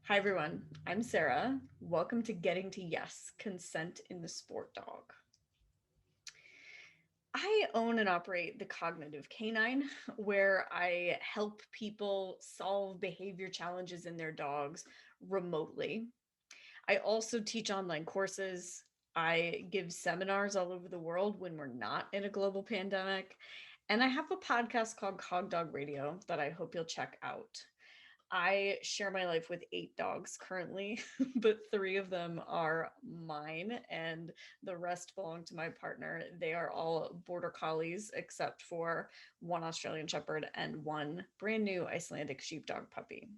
Hi, everyone. I'm Sarah. Welcome to Getting to Yes Consent in the Sport Dog. I own and operate the Cognitive Canine, where I help people solve behavior challenges in their dogs remotely. I also teach online courses. I give seminars all over the world when we're not in a global pandemic. And I have a podcast called Cog Dog Radio that I hope you'll check out. I share my life with 8 dogs currently, but 3 of them are mine and the rest belong to my partner. They are all border collies except for one Australian Shepherd and one brand new Icelandic sheepdog puppy.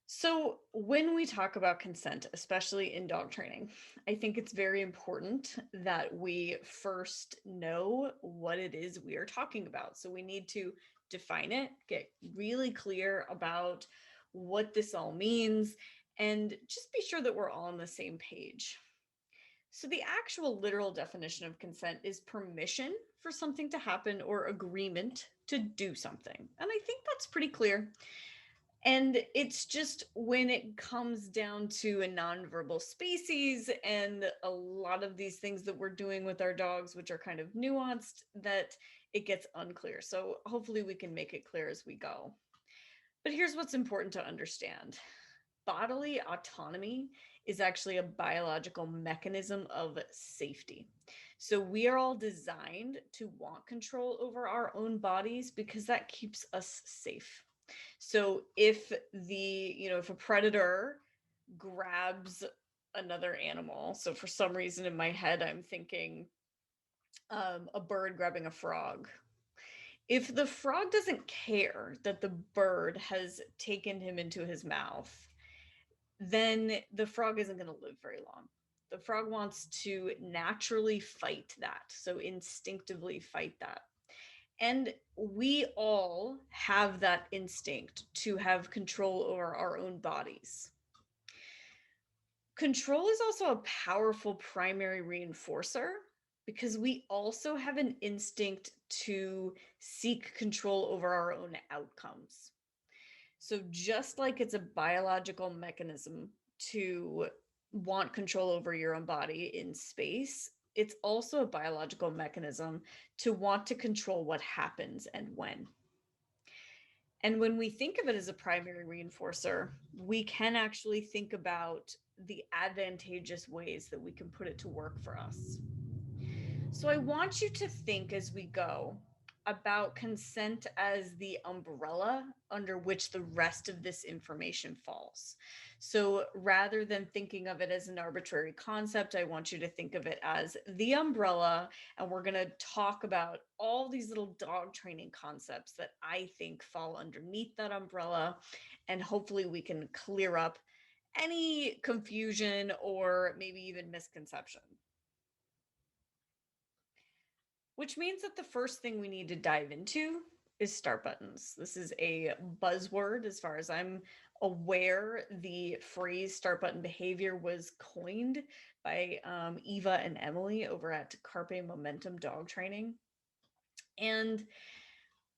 So, when we talk about consent, especially in dog training, I think it's very important that we first know what it is we are talking about. So, we need to define it, get really clear about what this all means, and just be sure that we're all on the same page. So, the actual literal definition of consent is permission for something to happen or agreement to do something. And I think that's pretty clear. And it's just when it comes down to a nonverbal species and a lot of these things that we're doing with our dogs, which are kind of nuanced, that it gets unclear. So hopefully we can make it clear as we go. But here's what's important to understand. Bodily autonomy is actually a biological mechanism of safety. So we are all designed to want control over our own bodies because that keeps us safe. So if a predator grabs another animal, so for some reason in my head I'm thinking a bird grabbing a frog. If the frog doesn't care that the bird has taken him into his mouth, then the frog isn't going to live very long. The frog wants to naturally fight that, so instinctively fight that. And we all have that instinct to have control over our own bodies. Control is also a powerful primary reinforcer because we also have an instinct to seek control over our own outcomes. So, just like it's a biological mechanism to want control over your own body in space, it's also a biological mechanism to want to control what happens and when. And when we think of it as a primary reinforcer, we can actually think about the advantageous ways that we can put it to work for us. So I want you to think as we go about consent as the umbrella under which the rest of this information falls. So rather than thinking of it as an arbitrary concept, I want you to think of it as the umbrella. And we're going to talk about all these little dog training concepts that I think fall underneath that umbrella. And hopefully we can clear up any confusion or maybe even misconception. Which means that the first thing we need to dive into is start buttons. This is a buzzword as far as I'm aware. The phrase start button behavior was coined by Eva and Emily over at Carpe Momentum Dog Training. And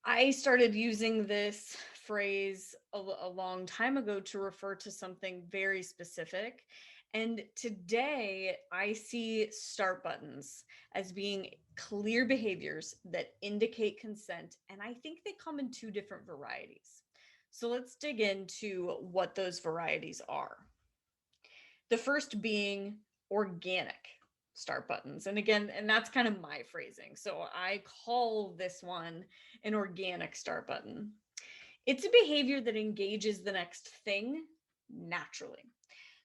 I started using this phrase a long time ago to refer to something very specific. And today I see start buttons as being clear behaviors that indicate consent. And I think they come in 2 different varieties. So let's dig into what those varieties are. The first being organic start buttons. And again, and that's kind of my phrasing. So I call this one an organic start button. It's a behavior that engages the next thing naturally.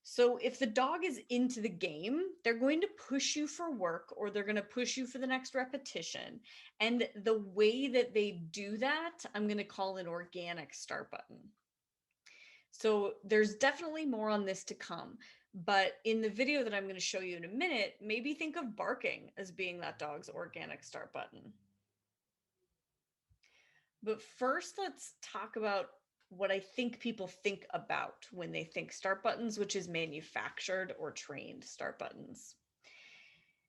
So if the dog is into the game, they're going to push you for work or they're going to push you for the next repetition. And the way that they do that, I'm going to call an organic start button. So there's definitely more on this to come. But in the video that I'm going to show you in a minute, maybe think of barking as being that dog's organic start button. But first, let's talk about what I think people think about when they think start buttons, which is manufactured or trained start buttons.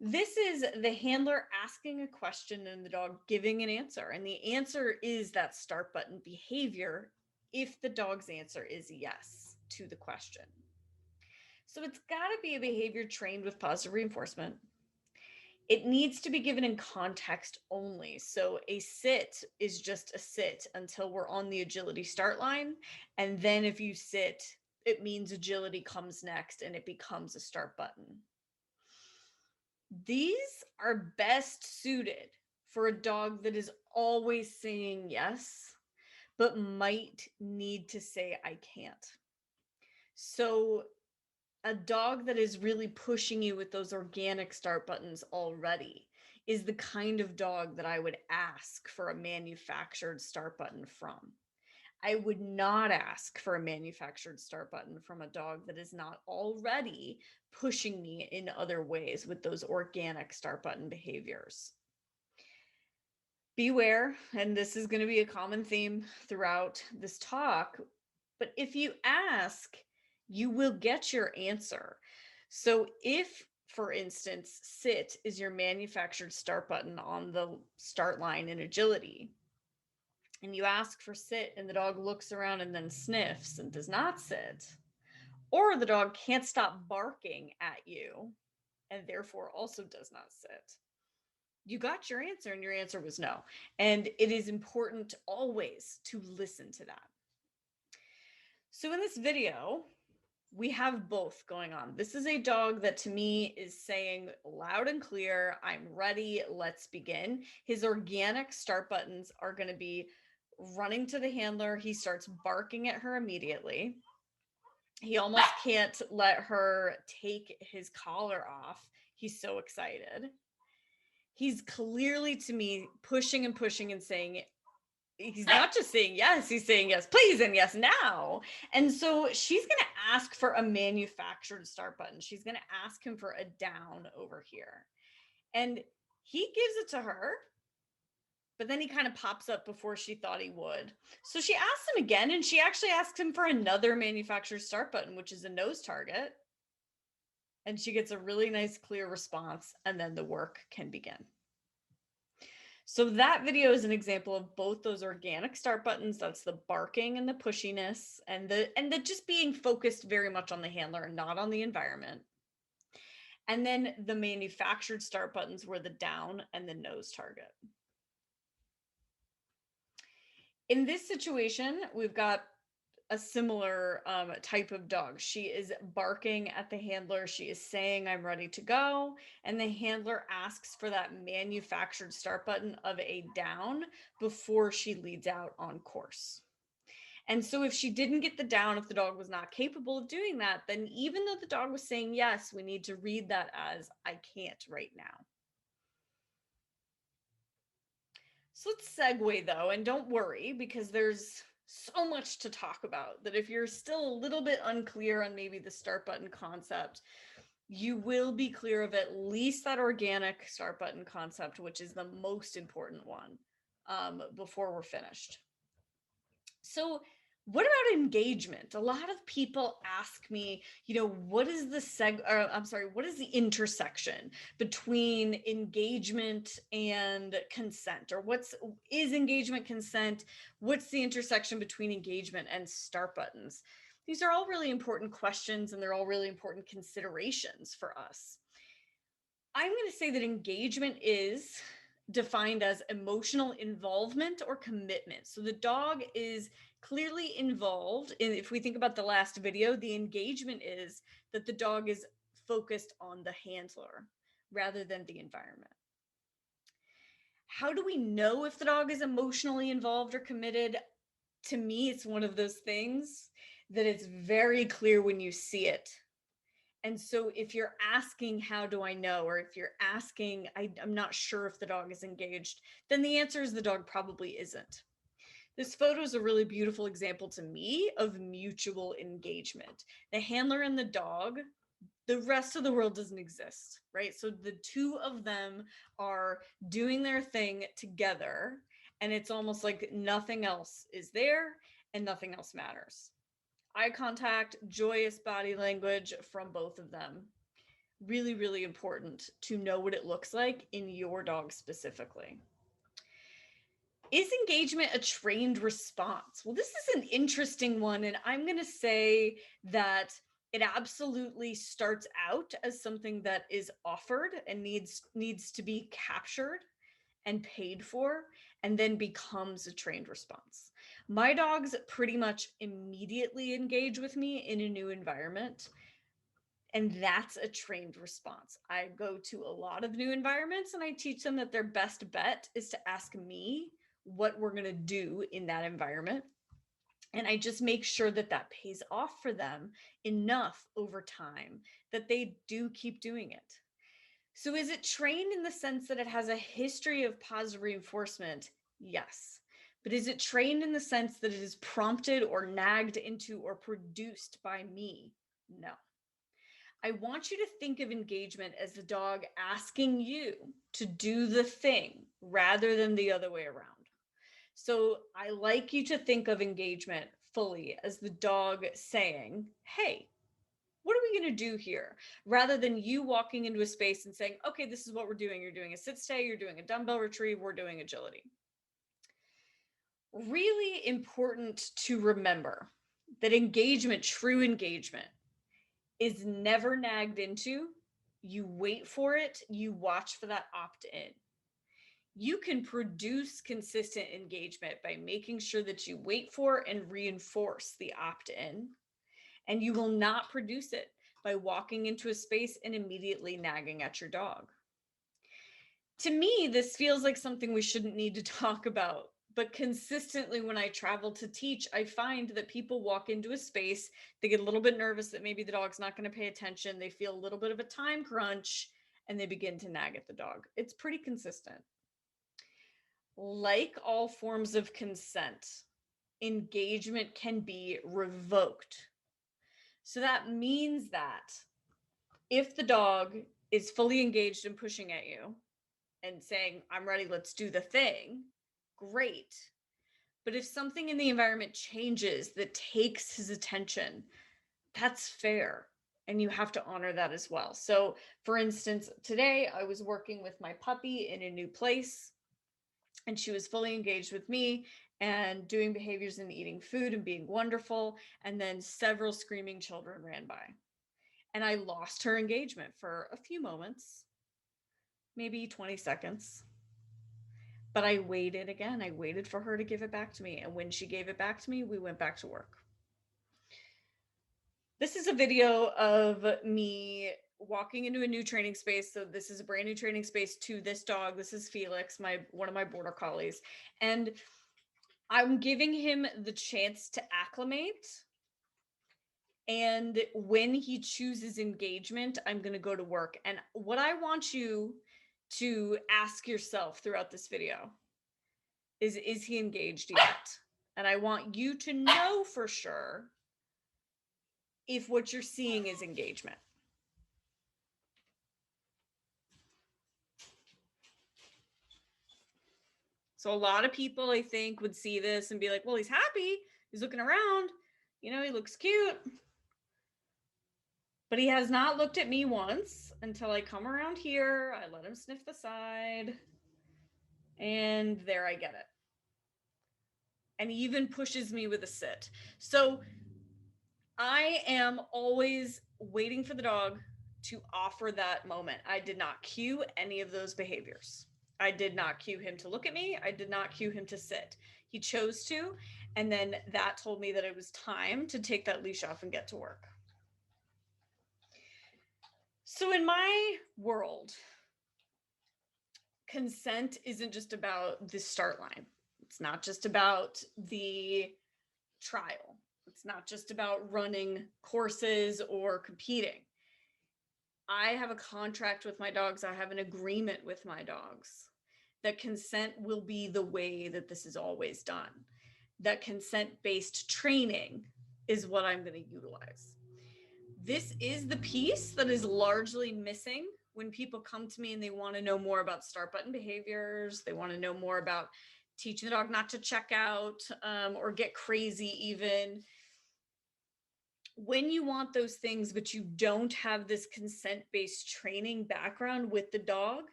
This is the handler asking a question and the dog giving an answer. And the answer is that start button behavior if the dog's answer is yes to the question. So it's got to be a behavior trained with positive reinforcement. It needs to be given in context only. So a sit is just a sit until we're on the agility start line. And then if you sit, it means agility comes next and it becomes a start button. These are best suited for a dog that is always saying yes, but might need to say, I can't. So a dog that is really pushing you with those organic start buttons already is the kind of dog that I would ask for a manufactured start button from. I would not ask for a manufactured start button from a dog that is not already pushing me in other ways with those organic start button behaviors. Beware, and this is going to be a common theme throughout this talk, but if you ask, you will get your answer. So if, for instance, sit is your manufactured start button on the start line in agility, and you ask for sit and the dog looks around and then sniffs and does not sit, or the dog can't stop barking at you and therefore also does not sit, you got your answer, and your answer was no. And it is important always to listen to that. So in this video, we have both going on. This is a dog that to me is saying loud and clear, I'm ready, let's begin. His organic start buttons are going to be running to the handler. He starts barking at her immediately. He almost can't let her take his collar off. He's so excited. He's clearly, to me, pushing and pushing and saying, he's not just saying yes, he's saying yes, please, and yes, now. And so she's going to ask for a manufactured start button. She's going to ask him for a down over here. And he gives it to her, but then he kind of pops up before she thought he would. So she asks him again, and she actually asks him for another manufactured start button, which is a nose target. And she gets a really nice, clear response, and then the work can begin. So that video is an example of both those organic start buttons. That's the barking and the pushiness and the just being focused very much on the handler and not on the environment. And then the manufactured start buttons were the down and the nose target. In this situation, we've got a similar type of dog. She is barking at the handler. She is saying, I'm ready to go. And the handler asks for that manufactured start button of a down before she leads out on course. And so if she didn't get the down, if the dog was not capable of doing that, then even though the dog was saying yes, we need to read that as I can't right now. So let's segue though, and don't worry, because there's so much to talk about that if you're still a little bit unclear on maybe the start button concept, you will be clear of at least that organic start button concept, which is the most important one, before we're finished. So what about engagement? A lot of people ask me, what is what is the intersection between engagement and consent? Or is engagement consent? What's the intersection between engagement and start buttons? These are all really important questions, and they're all really important considerations for us. I'm going to say that engagement is defined as emotional involvement or commitment. So the dog is clearly involved. And if we think about the last video, the engagement is that the dog is focused on the handler rather than the environment. How do we know if the dog is emotionally involved or committed? To me, it's one of those things that it's very clear when you see it. And so if you're asking, how do I know? Or if you're asking, I'm not sure if the dog is engaged, then the answer is the dog probably isn't. This photo is a really beautiful example to me of mutual engagement. The handler and the dog, the rest of the world doesn't exist, right? So the two of them are doing their thing together, and it's almost like nothing else is there and nothing else matters. Eye contact, joyous body language from both of them. Really, really important to know what it looks like in your dog specifically. Is engagement a trained response? Well, this is an interesting one, and I'm going to say that it absolutely starts out as something that is offered and needs to be captured and paid for, and then becomes a trained response. My dogs pretty much immediately engage with me in a new environment, and that's a trained response. I go to a lot of new environments and I teach them that their best bet is to ask me what we're going to do in that environment. And I just make sure that that pays off for them enough over time that they do keep doing it. So, is it trained in the sense that it has a history of positive reinforcement? Yes. But is it trained in the sense that it is prompted or nagged into or produced by me? No. I want you to think of engagement as the dog asking you to do the thing rather than the other way around. So I like you to think of engagement fully as the dog saying, hey, what are we going to do here? Rather than you walking into a space and saying, okay, this is what we're doing. You're doing a sit stay, you're doing a dumbbell retrieve, we're doing agility. Really important to remember that engagement, true engagement, is never nagged into. You wait for it, you watch for that opt in. You can produce consistent engagement by making sure that you wait for and reinforce the opt in. And you will not produce it by walking into a space and immediately nagging at your dog. To me, this feels like something we shouldn't need to talk about. But consistently, when I travel to teach, I find that people walk into a space, they get a little bit nervous that maybe the dog's not going to pay attention. They feel a little bit of a time crunch and they begin to nag at the dog. It's pretty consistent. Like all forms of consent, engagement can be revoked. So that means that if the dog is fully engaged in pushing at you and saying, I'm ready, let's do the thing, great. But if something in the environment changes that takes his attention, that's fair. And you have to honor that as well. So, for instance, today I was working with my puppy in a new place, and she was fully engaged with me and doing behaviors and eating food and being wonderful. And then several screaming children ran by. And I lost her engagement for a few moments, maybe 20 seconds. But I waited again. I waited for her to give it back to me. And when she gave it back to me, we went back to work. This is a video of me walking into a new training space. So this is a brand new training space to this dog. This is Felix, one of my border collies. And I'm giving him the chance to acclimate. And when he chooses engagement, I'm going to go to work. And what I want you to ask yourself throughout this video is he engaged yet? And I want you to know for sure if what you're seeing is engagement. So a lot of people, I think, would see this and be like, well, he's happy. He's looking around. You know, he looks cute. But he has not looked at me once until I come around here. I let him sniff the side. And there I get it. And he even pushes me with a sit. So I am always waiting for the dog to offer that moment. I did not cue any of those behaviors. I did not cue him to look at me. I did not cue him to sit. He chose to. And then that told me that it was time to take that leash off and get to work. So in my world, consent isn't just about the start line. It's not just about the trial. It's not just about running courses or competing. I have a contract with my dogs. I have an agreement with my dogs that consent will be the way that this is always done. That consent-based training is what I'm going to utilize. This is the piece that is largely missing when people come to me and they want to know more about start button behaviors. They want to know more about teaching the dog not to check out or get crazy even. When you want those things, but you don't have this consent-based training background with the dog,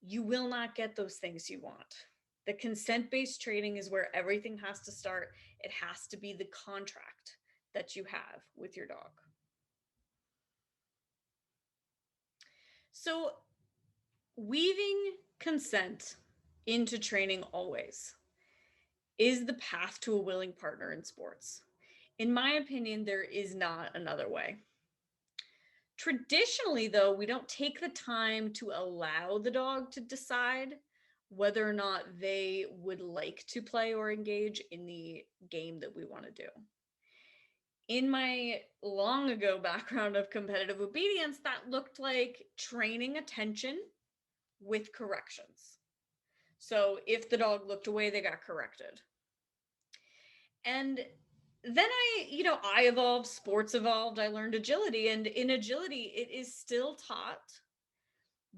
you will not get those things you want. The consent-based training is where everything has to start. It has to be the contract that you have with your dog. So weaving consent into training always is the path to a willing partner in sports. In my opinion, there is not another way. Traditionally, though, we don't take the time to allow the dog to decide whether or not they would like to play or engage in the game that we want to do. In my long ago background of competitive obedience, that looked like training attention with corrections. So if the dog looked away, they got corrected. And then I evolved, sports evolved, I learned agility. And in agility, it is still taught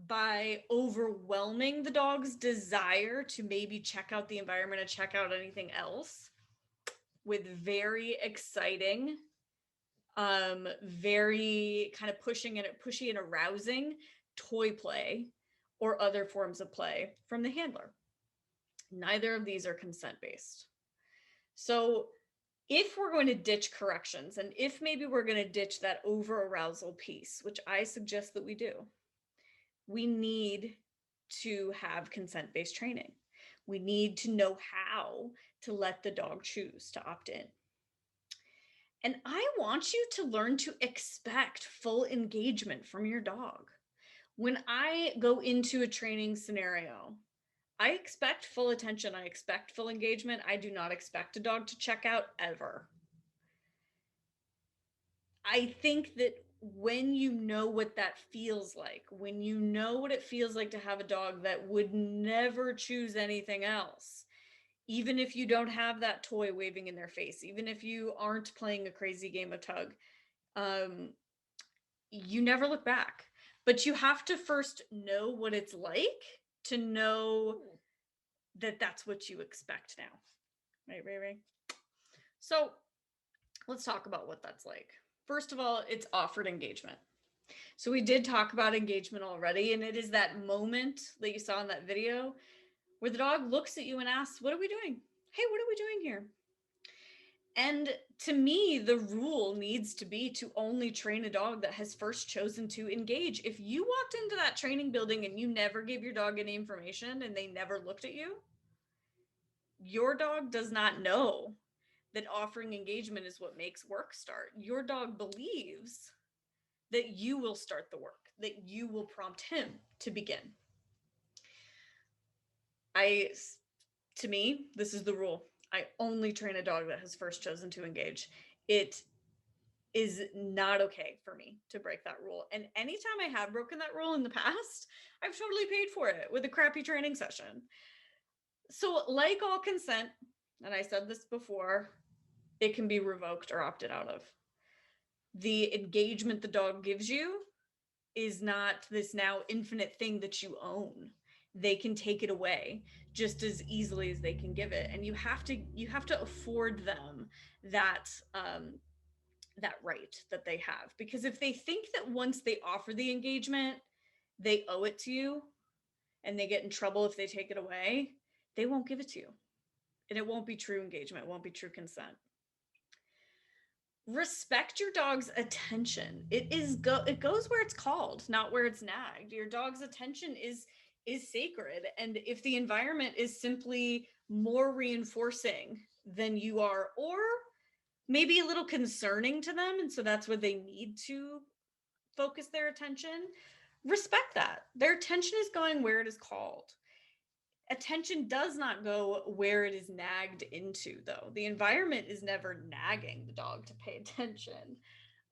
by overwhelming the dog's desire to maybe check out the environment and check out anything else with very exciting, very kind of pushy and arousing toy play or other forms of play from the handler. Neither of these are consent-based. So if we're going to ditch corrections, and if maybe we're going to ditch that over arousal piece, which I suggest that we do, we need to have consent-based training. We need to know how to let the dog choose to opt in. And I want you to learn to expect full engagement from your dog. When I go into a training scenario, I expect full attention. I expect full engagement. I do not expect a dog to check out ever. I think that when you know what that feels like, when you know what it feels like to have a dog that would never choose anything else, even if you don't have that toy waving in their face, even if you aren't playing a crazy game of tug, you never look back. But you have to first know what it's like to know that that's what you expect now. Right? So let's talk about what that's like. First of all, it's offered engagement. So we did talk about engagement already, and it is that moment that you saw in that video where the dog looks at you and asks, "What are we doing? Hey, what are we doing here?" And to me, the rule needs to be to only train a dog that has first chosen to engage. If you walked into that training building and you never gave your dog any information and they never looked at you, your dog does not know that offering engagement is what makes work start. Your dog believes that you will start the work, that you will prompt him to begin. To me, this is the rule. I only train a dog that has first chosen to engage. It is not okay for me to break that rule. And anytime I have broken that rule in the past, I've totally paid for it with a crappy training session. So like all consent, and I said this before, it can be revoked or opted out of. The engagement the dog gives you is not this now infinite thing that you own. They can take it away just as easily as they can give it. And you have to afford them that that right that they have. Because if they think that once they offer the engagement, they owe it to you and they get in trouble if they take it away, they won't give it to you. And it won't be true engagement, it won't be true consent. Respect your dog's attention. It goes where it's called, not where it's nagged. Your dog's attention is sacred. And if the environment is simply more reinforcing than you are, or maybe a little concerning to them, and so that's where they need to focus their attention, respect that. Their attention is going where it is called. Attention does not go where it is nagged into, though. The environment is never nagging the dog to pay attention.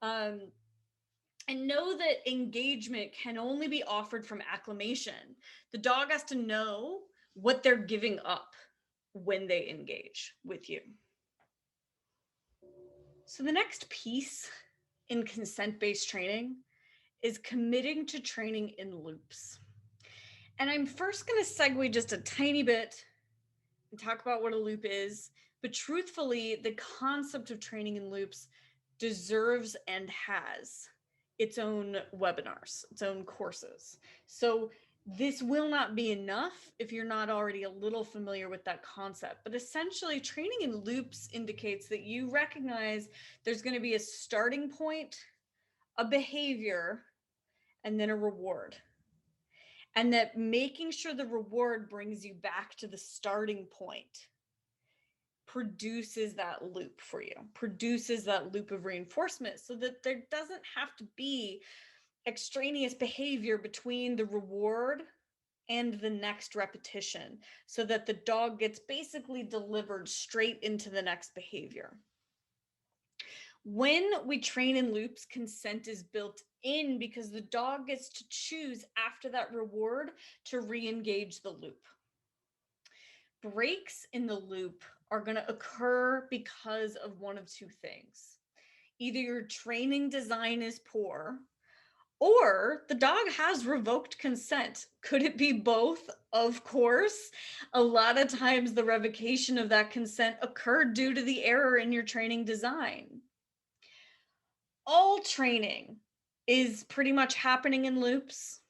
And know that engagement can only be offered from acclimation. The dog has to know what they're giving up when they engage with you. So the next piece in consent-based training is committing to training in loops. And I'm first going to segue just a tiny bit and talk about what a loop is. But truthfully, the concept of training in loops deserves and has its own webinars, its own courses. So This will not be enough if you're not already a little familiar with that concept. But essentially, training in loops indicates that you recognize there's going to be a starting point, a behavior, and then a reward. And that making sure the reward brings you back to the starting point produces that loop for you, produces that loop of reinforcement, so that there doesn't have to be extraneous behavior between the reward and the next repetition, so that the dog gets basically delivered straight into the next behavior. When we train in loops, consent is built in because the dog gets to choose after that reward to re-engage the loop. Breaks in the loop are going to occur because of one of two things. Either your training design is poor, or the dog has revoked consent. Could it be both? Of course. A lot of times the revocation of that consent occurred due to the error in your training design. All training is pretty much happening in loops.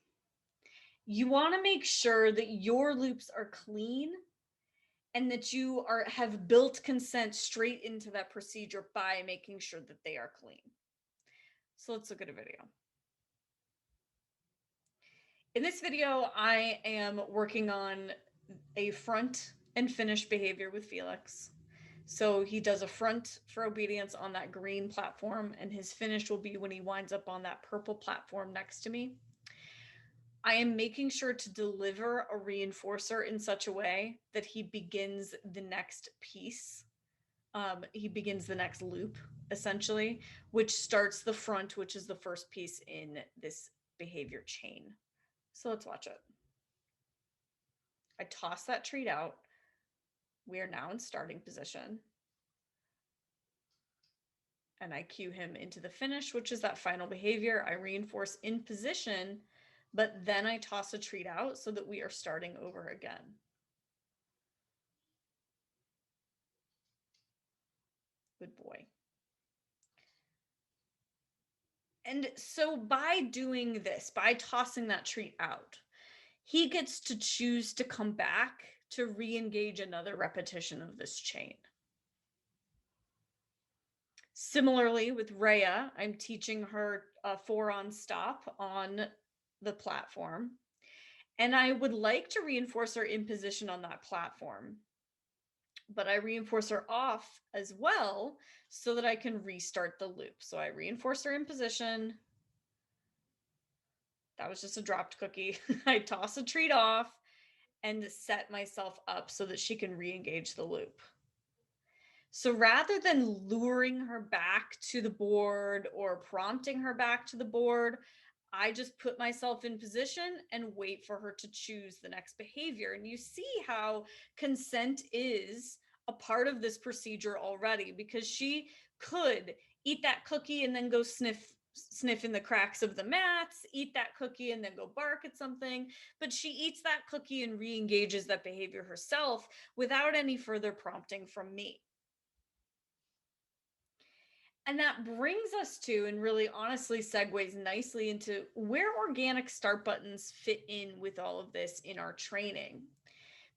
You want to make sure that your loops are clean and that you have built consent straight into that procedure by making sure that they are clean. So let's look at a video. In this video, I am working on a front and finish behavior with Felix. So he does a front for obedience on that green platform, and his finish will be when he winds up on that purple platform next to me. I am making sure to deliver a reinforcer in such a way that he begins the next piece. He begins the next loop, essentially, which starts the front, which is the first piece in this behavior chain. So let's watch it. I toss that treat out. We are now in starting position. And I cue him into the finish, which is that final behavior. I reinforce in position, but then I toss a treat out so that we are starting over again. Good boy. And so by doing this, by tossing that treat out, he gets to choose to come back to re-engage another repetition of this chain. Similarly with Rhea, I'm teaching her a 4-on stop on the platform, and I would like to reinforce her in position on that platform, but I reinforce her off as well so that I can restart the loop. So I reinforce her in position. That was just a dropped cookie. I toss a treat off and set myself up so that she can re-engage the loop. So rather than luring her back to the board or prompting her back to the board, I just put myself in position and wait for her to choose the next behavior. And you see how consent is a part of this procedure already, because she could eat that cookie and then go sniff in the cracks of the mats, eat that cookie and then go bark at something, but she eats that cookie and re-engages that behavior herself without any further prompting from me. And that brings us to, and really honestly segues nicely into, where organic start buttons fit in with all of this in our training.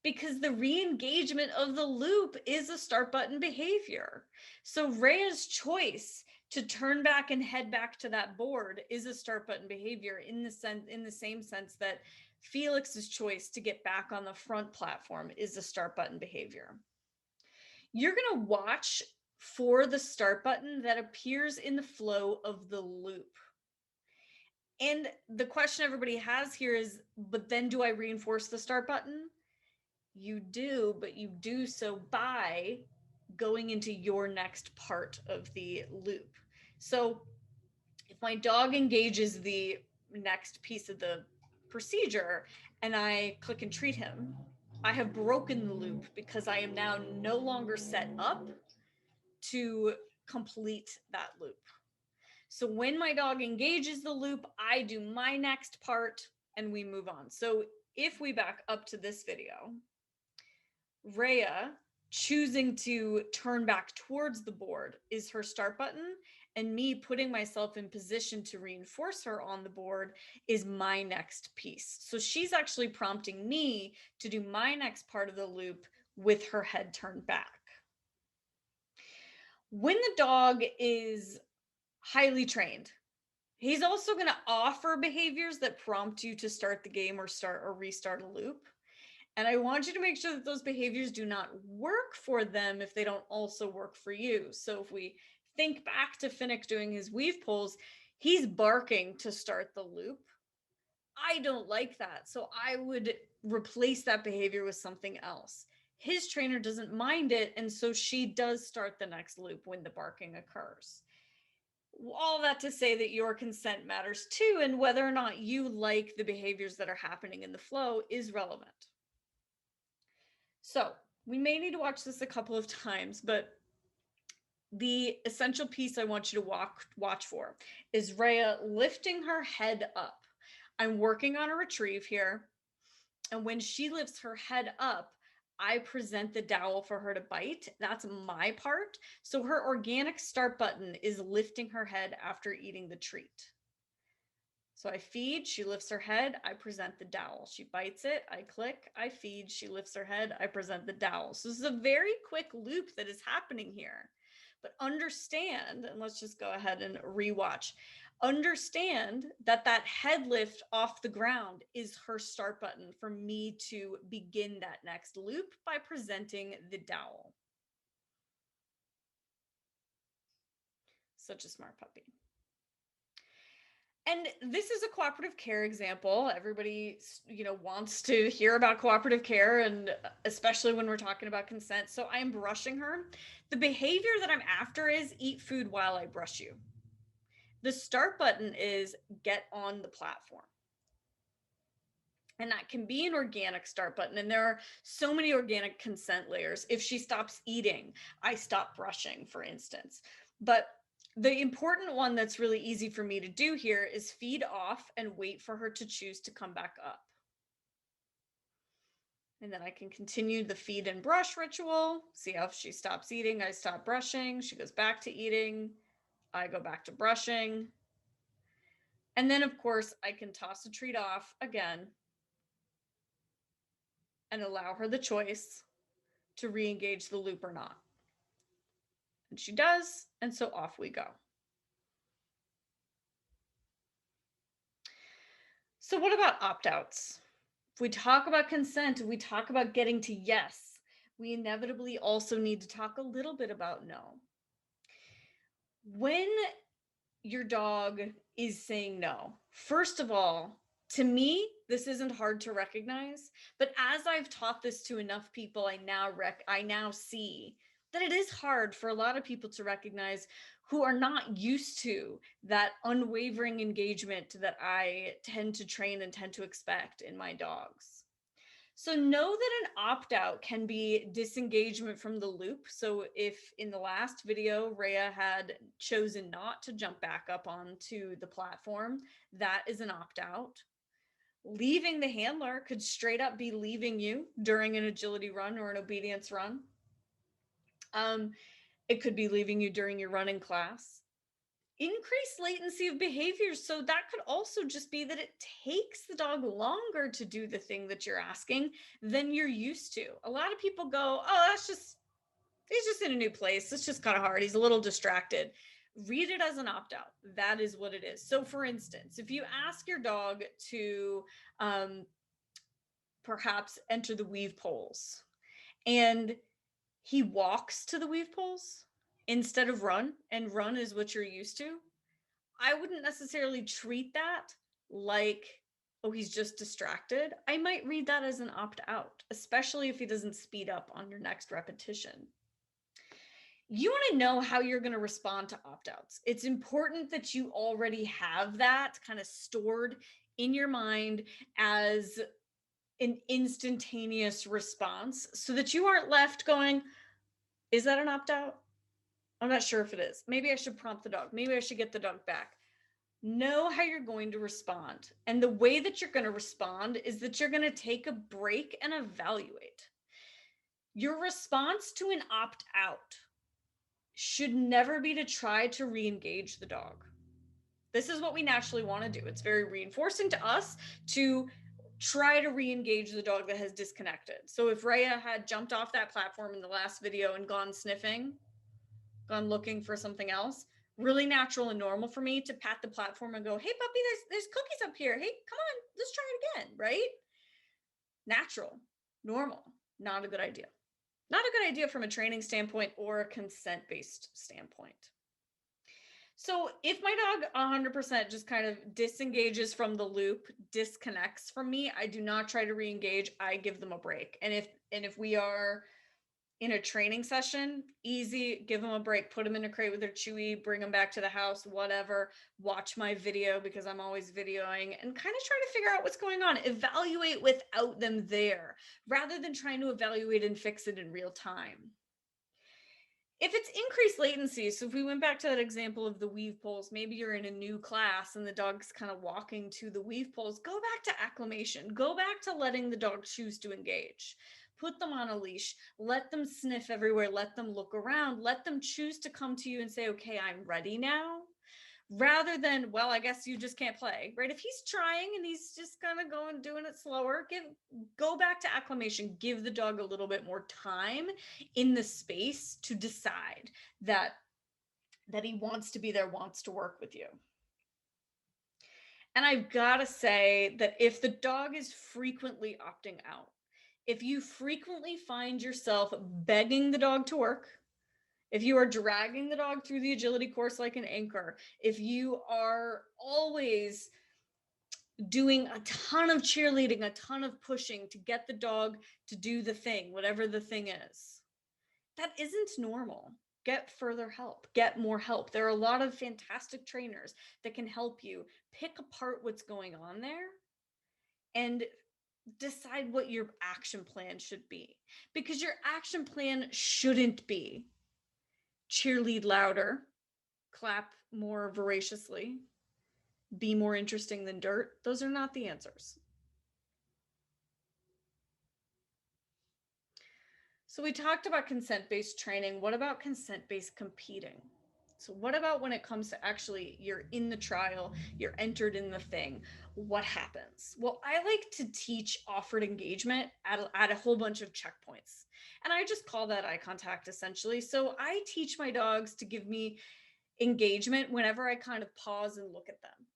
Because the re-engagement of the loop is a start button behavior. So Rhea's choice to turn back and head back to that board is a start button behavior in the same sense that Felix's choice to get back on the front platform is a start button behavior. You're going to watch for the start button that appears in the flow of the loop. And the question everybody has here is, but then do I reinforce the start button? You do, but you do so by going into your next part of the loop. So if my dog engages the next piece of the procedure and I click and treat him, I have broken the loop because I am now no longer set up to complete that loop. So when my dog engages the loop, I do my next part and we move on. So if we back up to this video, Rhea choosing to turn back towards the board is her start button, and me putting myself in position to reinforce her on the board is my next piece. So she's actually prompting me to do my next part of the loop with her head turned back. When the dog is highly trained, he's also going to offer behaviors that prompt you to start the game or start or restart a loop. And I want you to make sure that those behaviors do not work for them if they don't also work for you. So if we think back to Finnick doing his weave pulls, he's barking to start the loop. I don't like that. So I would replace that behavior with something else. His trainer doesn't mind it. And so she does start the next loop when the barking occurs. All that to say that your consent matters too, and whether or not you like the behaviors that are happening in the flow is relevant. So we may need to watch this a couple of times, but the essential piece I want you to watch for is Rhea lifting her head up. I'm working on a retrieve here. And when she lifts her head up, I present the dowel for her to bite. That's my part. So her organic start button is lifting her head after eating the treat. So I feed, she lifts her head, I present the dowel. She bites it, I click, I feed, she lifts her head, I present the dowel. So this is a very quick loop that is happening here. But understand, and let's just go ahead and rewatch. Understand that that head lift off the ground is her start button for me to begin that next loop by presenting the dowel. Such a smart puppy. And this is a cooperative care example. Everybody, wants to hear about cooperative care, and especially when we're talking about consent. So I am brushing her. The behavior that I'm after is eat food while I brush you. The start button is get on the platform. And that can be an organic start button. And there are so many organic consent layers. If she stops eating, I stop brushing, for instance. But the important one that's really easy for me to do here is feed off and wait for her to choose to come back up. And then I can continue the feed and brush ritual. See how if she stops eating, I stop brushing. She goes back to eating. I go back to brushing. And then, of course, I can toss a treat off again and allow her the choice to re-engage the loop or not. And she does, and so off we go. So what about opt-outs? If we talk about consent, we talk about getting to yes, we inevitably also need to talk a little bit about no. When your dog is saying no, first of all, to me, this isn't hard to recognize, but as I've taught this to enough people, I now see that it is hard for a lot of people to recognize who are not used to that unwavering engagement that I tend to train and tend to expect in my dogs. So know that an opt-out can be disengagement from the loop. So if in the last video, Rhea had chosen not to jump back up onto the platform, that is an opt-out. Leaving the handler could straight up be leaving you during an agility run or an obedience run. It could be leaving you during your running class. Increased latency of behaviors. So that could also just be that it takes the dog longer to do the thing that you're asking than you're used to. A lot of people go, oh, he's just in a new place. It's just kind of hard. He's a little distracted. Read it as an opt-out. That is what it is. So for instance, if you ask your dog to perhaps enter the weave poles and he walks to the weave poles instead of run, and run is what you're used to, I wouldn't necessarily treat that like, oh, he's just distracted. I might read that as an opt-out, especially if he doesn't speed up on your next repetition. You want to know how you're going to respond to opt-outs. It's important that you already have that kind of stored in your mind as an instantaneous response so that you aren't left going, is that an opt-out? I'm not sure if it is. Maybe I should prompt the dog. Maybe I should get the dog back. Know how you're going to respond. And the way that you're going to respond is that you're going to take a break and evaluate. Your response to an opt-out should never be to try to re-engage the dog. This is what we naturally want to do. It's very reinforcing to us to try to re-engage the dog that has disconnected. So if Rhea had jumped off that platform in the last video and gone sniffing, gone looking for something else, really natural and normal for me to pat the platform and go, hey puppy, there's cookies up here. Hey, come on, let's try it again, right? Natural, normal, not a good idea. Not a good idea from a training standpoint or a consent-based standpoint. So if my dog 100% just kind of disengages from the loop, disconnects from me, I do not try to re-engage. I give them a break. And if we are in a training session, easy, give them a break, put them in a crate with their chewy, bring them back to the house, whatever, watch my video because I'm always videoing, and kind of try to figure out what's going on. Evaluate without them there rather than trying to evaluate and fix it in real time. If it's increased latency, so if we went back to that example of the weave poles, maybe you're in a new class and the dog's kind of walking to the weave poles, go back to acclimation, go back to letting the dog choose to engage. Put them on a leash, let them sniff everywhere, let them look around, let them choose to come to you and say, okay, I'm ready now. Rather than, well, I guess you just can't play, right? If he's trying and he's just kind of going, doing it slower, go back to acclimation, give the dog a little bit more time in the space to decide that he wants to be there, wants to work with you. And I've got to say that if the dog is frequently opting out, if you frequently find yourself begging the dog to work, if you are dragging the dog through the agility course like an anchor, if you are always doing a ton of cheerleading, a ton of pushing to get the dog to do the thing, whatever the thing is, that isn't normal. Get further help, get more help. There are a lot of fantastic trainers that can help you pick apart what's going on there and decide what your action plan should be. Because your action plan shouldn't be cheerlead louder, clap more voraciously, be more interesting than dirt. Those are not the answers. So we talked about consent-based training. What about consent-based competing? So what about when it comes to actually you're in the trial, you're entered in the thing, what happens? Well, I like to teach offered engagement at a whole bunch of checkpoints. And I just call that eye contact essentially. So I teach my dogs to give me engagement whenever I kind of pause and look at them.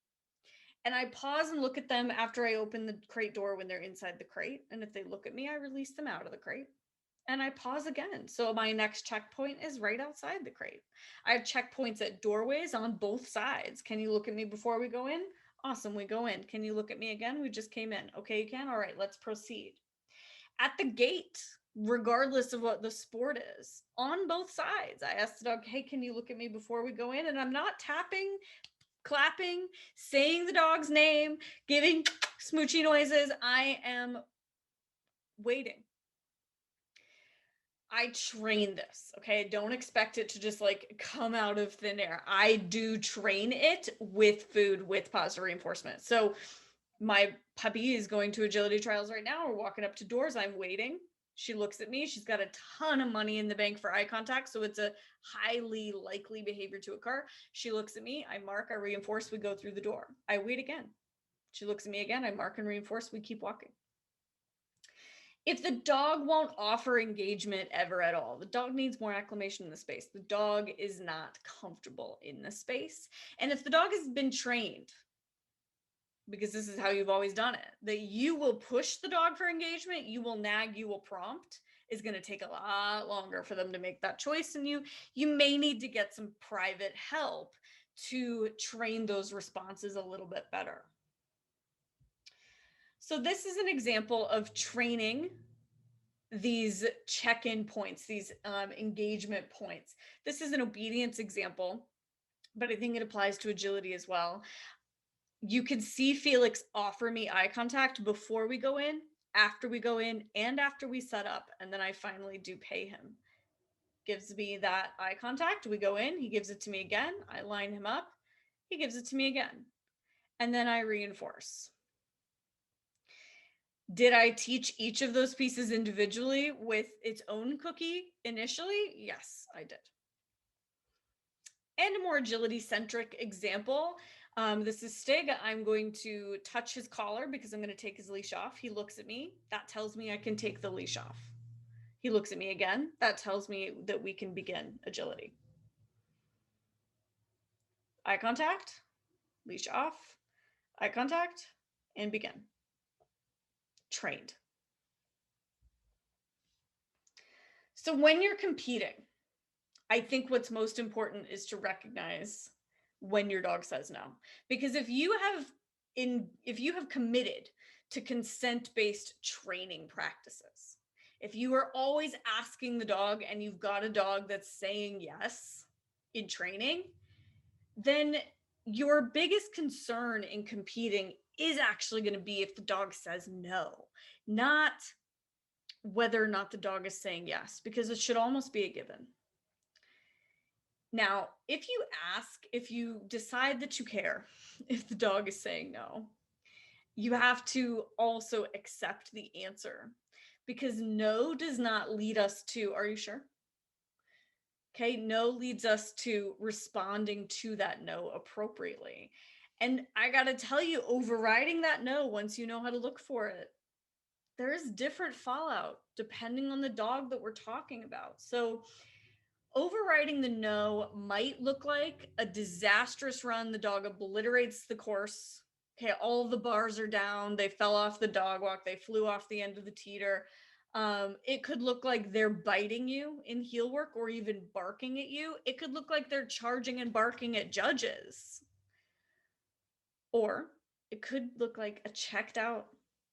And I pause and look at them after I open the crate door when they're inside the crate. And if they look at me, I release them out of the crate. And I pause again. So my next checkpoint is right outside the crate. I have checkpoints at doorways on both sides. Can you look at me before we go in? Awesome, we go in. Can you look at me again? We just came in. Okay, you can? All right, let's proceed. At the gate, regardless of what the sport is, on both sides, I ask the dog, hey, can you look at me before we go in? And I'm not tapping, clapping, saying the dog's name, giving smoochy noises. I am waiting. I train this, okay? Don't expect it to just like come out of thin air. I do train it with food, with positive reinforcement. So my puppy is going to agility trials right now. We're walking up to doors. I'm waiting. She looks at me. She's got a ton of money in the bank for eye contact. So it's a highly likely behavior to occur. She looks at me. I mark, I reinforce. We go through the door. I wait again. She looks at me again. I mark and reinforce. We keep walking. If the dog won't offer engagement ever at all, the dog needs more acclimation in the space. The dog is not comfortable in the space. And if the dog has been trained, because this is how you've always done it, that you will push the dog for engagement, you will nag, you will prompt, is going to take a lot longer for them to make that choice. And you may need to get some private help to train those responses a little bit better. So this is an example of training these check-in points, these engagement points. This is an obedience example, but I think it applies to agility as well. You can see Felix offer me eye contact before we go in, after we go in, and after we set up. And then I finally do pay him. Gives me that eye contact. We go in, he gives it to me again. I line him up. He gives it to me again. And then I reinforce. Did I teach each of those pieces individually with its own cookie initially? Yes, I did. And a more agility-centric example. This is Stig. I'm going to touch his collar because I'm going to take his leash off. He looks at me. That tells me I can take the leash off. He looks at me again. That tells me that we can begin agility. Eye contact, leash off, eye contact, and begin. Trained. So when you're competing, I think what's most important is to recognize when your dog says no. Because if you have committed to consent-based training practices, if you are always asking the dog and you've got a dog that's saying yes in training, then your biggest concern in competing is actually going to be if the dog says no, not whether or not the dog is saying yes, because it should almost be a given. Now, if you decide that you care if the dog is saying no, you have to also accept the answer, because no does not lead us to, are you sure? Okay, no leads us to responding to that no appropriately. And I got to tell you, overriding that no, once you know how to look for it, there's different fallout depending on the dog that we're talking about. So overriding the no might look like a disastrous run. The dog obliterates the course. Okay, all the bars are down. They fell off the dog walk. They flew off the end of the teeter. It could look like they're biting you in heel work or even barking at you. It could look like they're charging and barking at judges. Or it could look like a checked out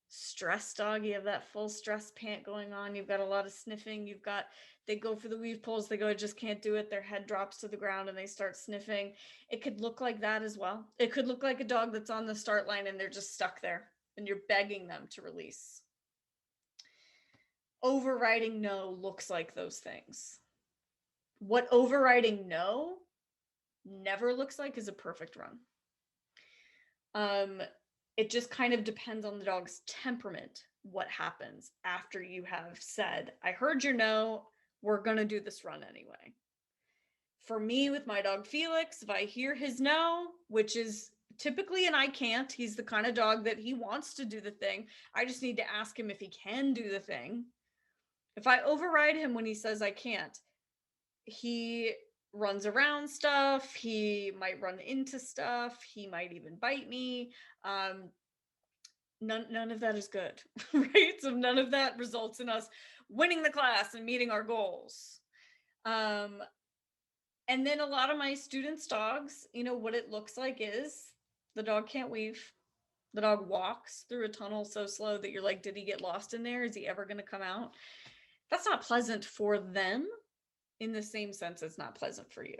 stress dog. You have that full stress pant going on. You've got a lot of sniffing. They go for the weave pulls. They go, I just can't do it. Their head drops to the ground and they start sniffing. It could look like that as well. It could look like a dog that's on the start line and they're just stuck there and you're begging them to release. Overriding no looks like those things. What overriding no never looks like is a perfect run. It just kind of depends on the dog's temperament, what happens after you have said, I heard your no, we're going to do this run anyway. For me, with my dog Felix, if I hear his no, which is typically an I can't, he's the kind of dog that he wants to do the thing. I just need to ask him if he can do the thing. If I override him when he says I can't, he runs around stuff. He might run into stuff. He might even bite me. None of that is good, right? So none of that results in us winning the class and meeting our goals. And then a lot of my students' dogs, what it looks like is the dog can't weave. The dog walks through a tunnel so slow that you're like, did he get lost in there? Is he ever going to come out? That's not pleasant for them in the same sense it's not pleasant for you.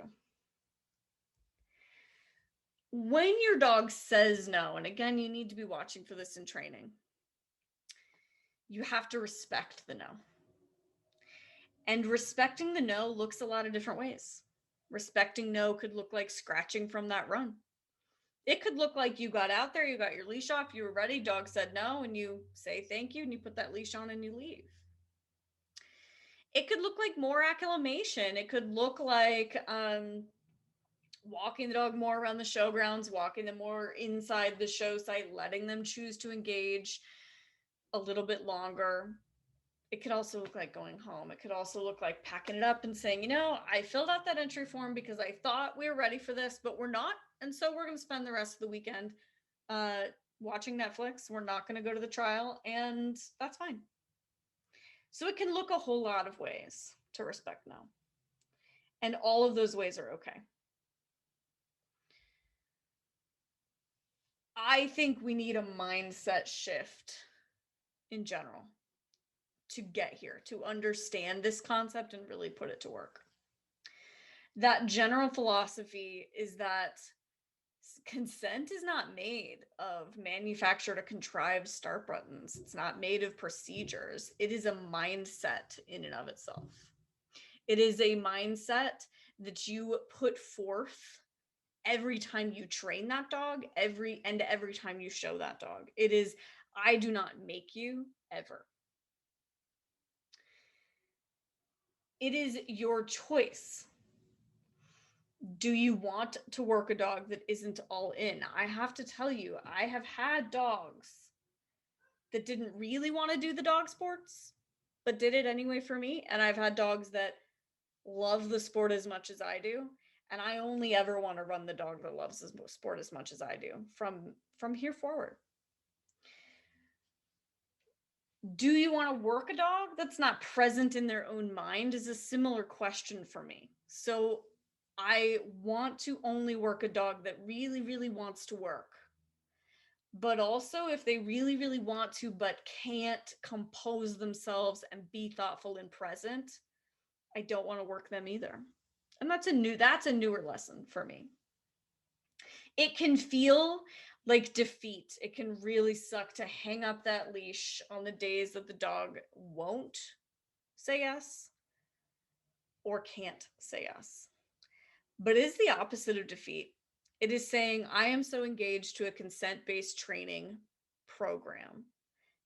When your dog says no, and again, you need to be watching for this in training, you have to respect the no. And respecting the no looks a lot of different ways. Respecting no could look like scratching from that run. It could look like you got out there, you got your leash off, you were ready, dog said no, and you say thank you, and you put that leash on and you leave. It could look like more acclimation. It could look like walking the dog more around the showgrounds, walking them more inside the show site, letting them choose to engage a little bit longer. It could also look like going home. It could also look like packing it up and saying, I filled out that entry form because I thought we were ready for this, but we're not. And so we're going to spend the rest of the weekend watching Netflix. We're not going to go to the trial, and that's fine. So it can look a whole lot of ways to respect no. And all of those ways are okay. I think we need a mindset shift in general to get here, to understand this concept and really put it to work. That general philosophy is that consent is not made of manufactured or contrived start buttons. It's not made of procedures. It is a mindset in and of itself. It is a mindset that you put forth every time you train that dog, every time you show that dog. It is, I do not make you ever. It is your choice. Do you want to work a dog that isn't all in? I have to tell you, I have had dogs that didn't really want to do the dog sports, but did it anyway for me. And I've had dogs that love the sport as much as I do. And I only ever want to run the dog that loves the sport as much as I do from here forward. Do you want to work a dog that's not present in their own mind is a similar question for me. So I want to only work a dog that really, really wants to work. But also, if they really, really want to, but can't compose themselves and be thoughtful and present, I don't want to work them either. And that's a newer lesson for me. It can feel like defeat. It can really suck to hang up that leash on the days that the dog won't say yes or can't say yes. But it is the opposite of defeat. It is saying, I am so engaged to a consent-based training program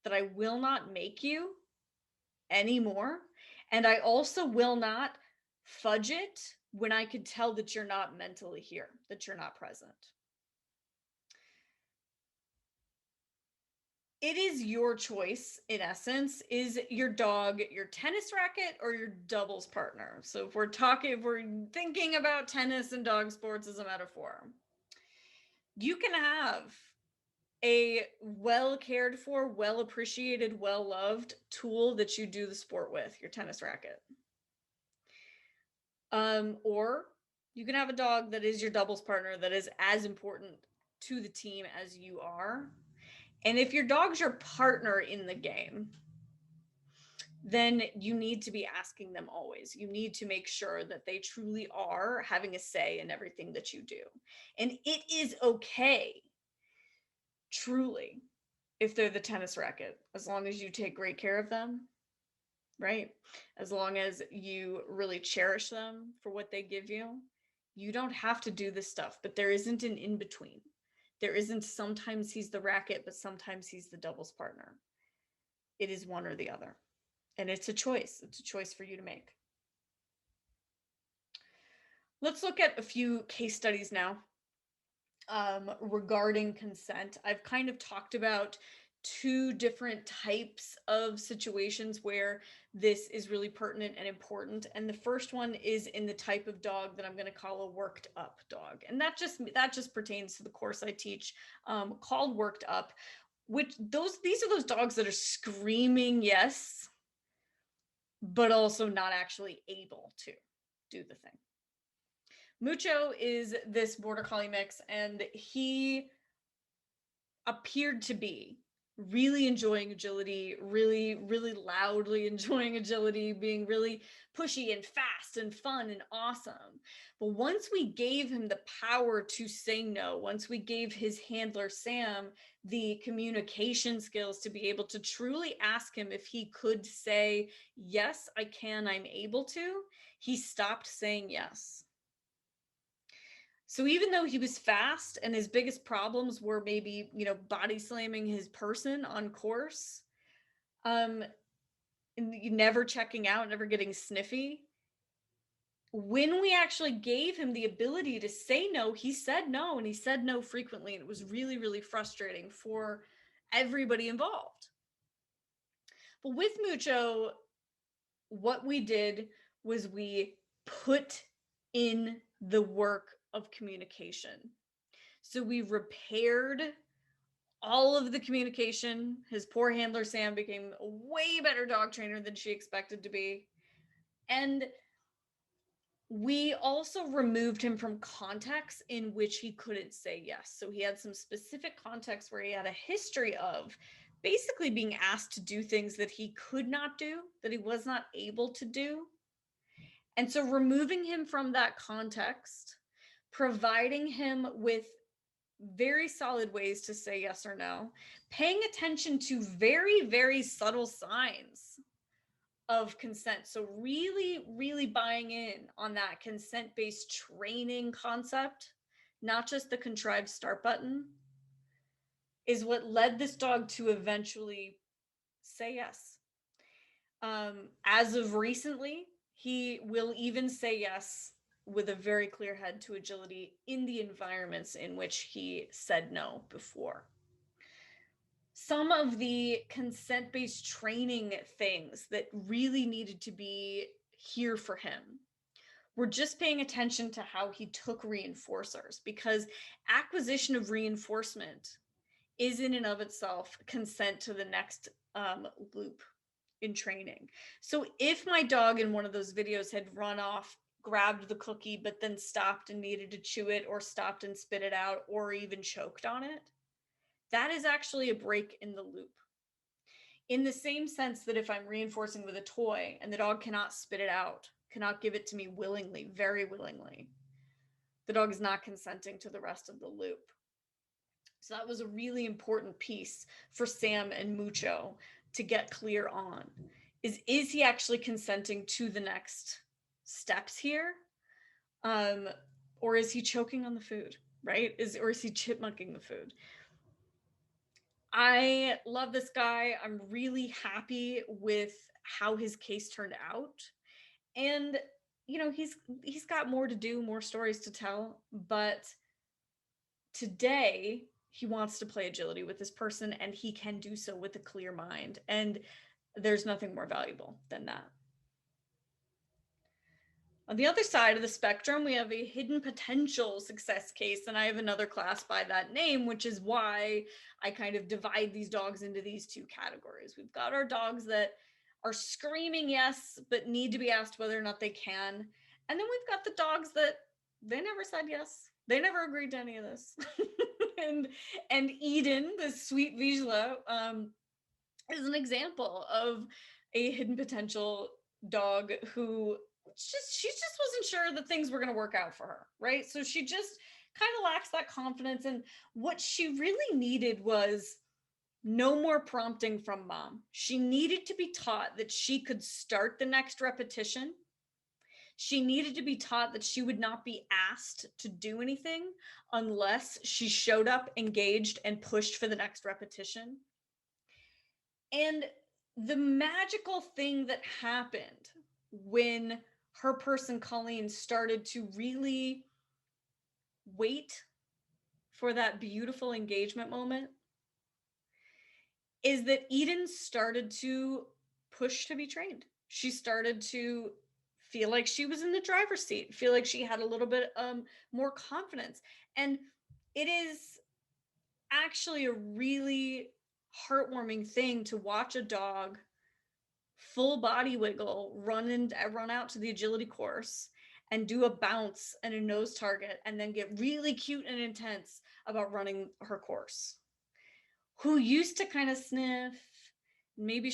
that I will not make you anymore. And I also will not fudge it when I could tell that you're not mentally here, that you're not present. It is your choice, in essence. Is your dog your tennis racket or your doubles partner? So if we're thinking about tennis and dog sports as a metaphor, you can have a well cared for, well appreciated, well loved tool that you do the sport with, your tennis racket. Or you can have a dog that is your doubles partner that is as important to the team as you are. And if your dog's your partner in the game, then you need to be asking them always. You need to make sure that they truly are having a say in everything that you do. And it is okay, truly, if they're the tennis racket, as long as you take great care of them, right? As long as you really cherish them for what they give you. You don't have to do this stuff, but there isn't an in between. There isn't sometimes he's the racket, but sometimes he's the doubles partner. It is one or the other. And it's a choice. It's a choice for you to make. Let's look at a few case studies now regarding consent. I've kind of talked about two different types of situations where this is really pertinent and important. And the first one is in the type of dog that I'm going to call a worked up dog. And that just pertains to the course I teach called Worked Up, which these are those dogs that are screaming yes, but also not actually able to do the thing. Mucho is this border collie mix, and he appeared to be really enjoying agility, really, really loudly enjoying agility, being really pushy and fast and fun and awesome. But once we gave him the power to say no, once we gave his handler, Sam, the communication skills to be able to truly ask him if he could say, yes, I can, I'm able to, he stopped saying yes. So even though he was fast and his biggest problems were maybe, body slamming his person on course, and never checking out, never getting sniffy, when we actually gave him the ability to say no, he said no, and he said no frequently, and it was really, really frustrating for everybody involved. But with Mucho, what we did was we put in the work of communication. So we repaired all of the communication. His poor handler, Sam, became a way better dog trainer than she expected to be. And we also removed him from contexts in which he couldn't say yes. So he had some specific contexts where he had a history of basically being asked to do things that he could not do, that he was not able to do. And so removing him from that context, providing him with very solid ways to say yes or no, paying attention to very, very subtle signs of consent. So really, really buying in on that consent-based training concept, not just the contrived start button. is what led this dog to eventually say yes. As of recently, he will even say yes with a very clear head to agility in the environments in which he said no before. Some of the consent-based training things that really needed to be here for him, we're just paying attention to how he took reinforcers, because acquisition of reinforcement is in and of itself consent to the next loop in training. So if my dog in one of those videos had run off, grabbed the cookie, but then stopped and needed to chew it, or stopped and spit it out, or even choked on it, that is actually a break in the loop. In the same sense that if I'm reinforcing with a toy and the dog cannot spit it out, cannot give it to me willingly, very willingly, the dog is not consenting to the rest of the loop. So that was a really important piece for Sam and Mucho to get clear on. Is he actually consenting to the next steps here? Or is he choking on the food, right? Or is he chipmunking the food? I love this guy. I'm really happy with how his case turned out. And he's got more to do, more stories to tell, but today he wants to play agility with this person, and he can do so with a clear mind. And there's nothing more valuable than that. On the other side of the spectrum, we have a hidden potential success case, and I have another class by that name, which is why I kind of divide these dogs into these two categories. We've got our dogs that are screaming yes, but need to be asked whether or not they can. And then we've got the dogs that they never said yes. They never agreed to any of this. and Eden, the sweet Vizsla, is an example of a hidden potential dog who she just wasn't sure that things were going to work out for her, right? So she just kind of lacks that confidence, and what she really needed was no more prompting from mom. She needed to be taught that she could start the next repetition. She needed to be taught that she would not be asked to do anything unless she showed up, engaged, and pushed for the next repetition. And the magical thing that happened when her person, Colleen, started to really wait for that beautiful engagement moment is that Eden started to push to be trained. She started to feel like she was in the driver's seat, feel like she had a little bit more confidence. And it is actually a really heartwarming thing to watch a dog full body wiggle, run out to the agility course and do a bounce and a nose target, and then get really cute and intense about running her course. Who used to kind of sniff, maybe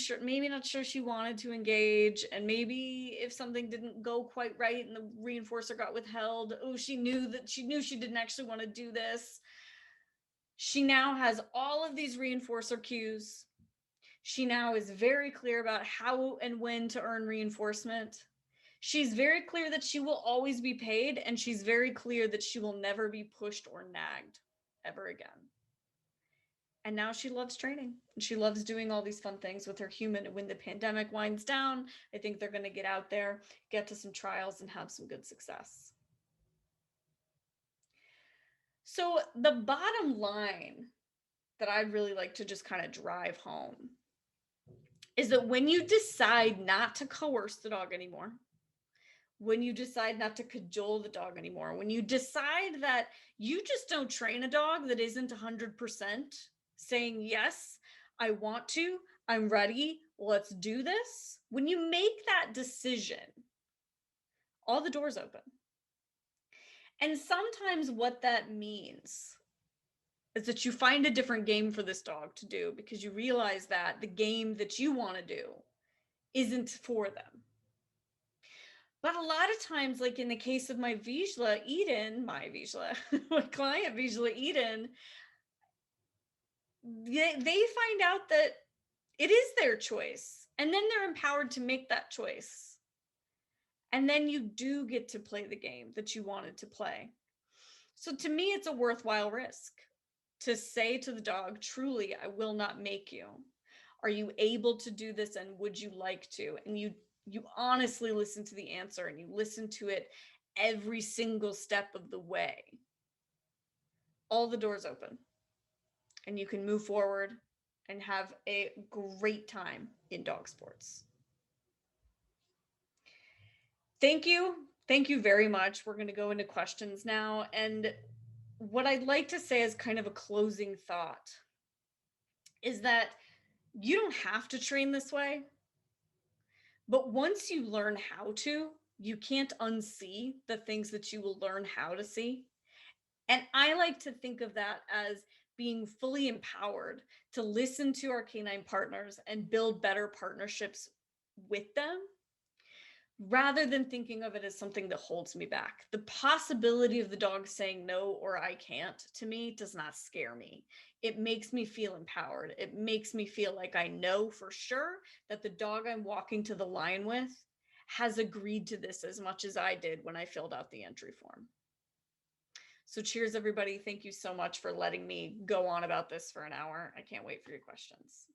not sure she wanted to engage, and maybe if something didn't go quite right and the reinforcer got withheld, she knew she didn't actually want to do this. She now has all of these reinforcer cues. She now is very clear about how and when to earn reinforcement. She's very clear that she will always be paid, and she's very clear that she will never be pushed or nagged ever again. And now she loves training. She loves doing all these fun things with her human. And when the pandemic winds down, I think they're going to get out there, get to some trials, and have some good success. So the bottom line that I'd really like to just kind of drive home is that when you decide not to coerce the dog anymore, when you decide not to cajole the dog anymore, when you decide that you just don't train a dog that isn't 100% saying, yes, I want to, I'm ready, let's do this. When you make that decision, all the doors open. And sometimes what that means is that you find a different game for this dog to do, because you realize that the game that you want to do isn't for them. But a lot of times, like in the case of my Vizsla Eden, my client Vizsla Eden, they find out that it is their choice. And then they're empowered to make that choice. And then you do get to play the game that you wanted to play. So to me, it's a worthwhile risk. to say to the dog, truly, I will not make you. Are you able to do this, and would you like to? And you honestly listen to the answer, and you listen to it every single step of the way. All the doors open, and you can move forward and have a great time in dog sports. Thank you. Thank you very much. We're going to go into questions now. And what I'd like to say as kind of a closing thought is that you don't have to train this way, but once you learn how to, you can't unsee the things that you will learn how to see. And I like to think of that as being fully empowered to listen to our canine partners and build better partnerships with them, rather than thinking of it as something that holds me back. The possibility of the dog saying no or I can't, to me, does not scare me. It makes me feel empowered. It makes me feel like I know for sure that the dog I'm walking to the line with has agreed to this as much as I did when I filled out the entry form. So cheers, everybody. Thank you so much for letting me go on about this for an hour. I can't wait for your questions.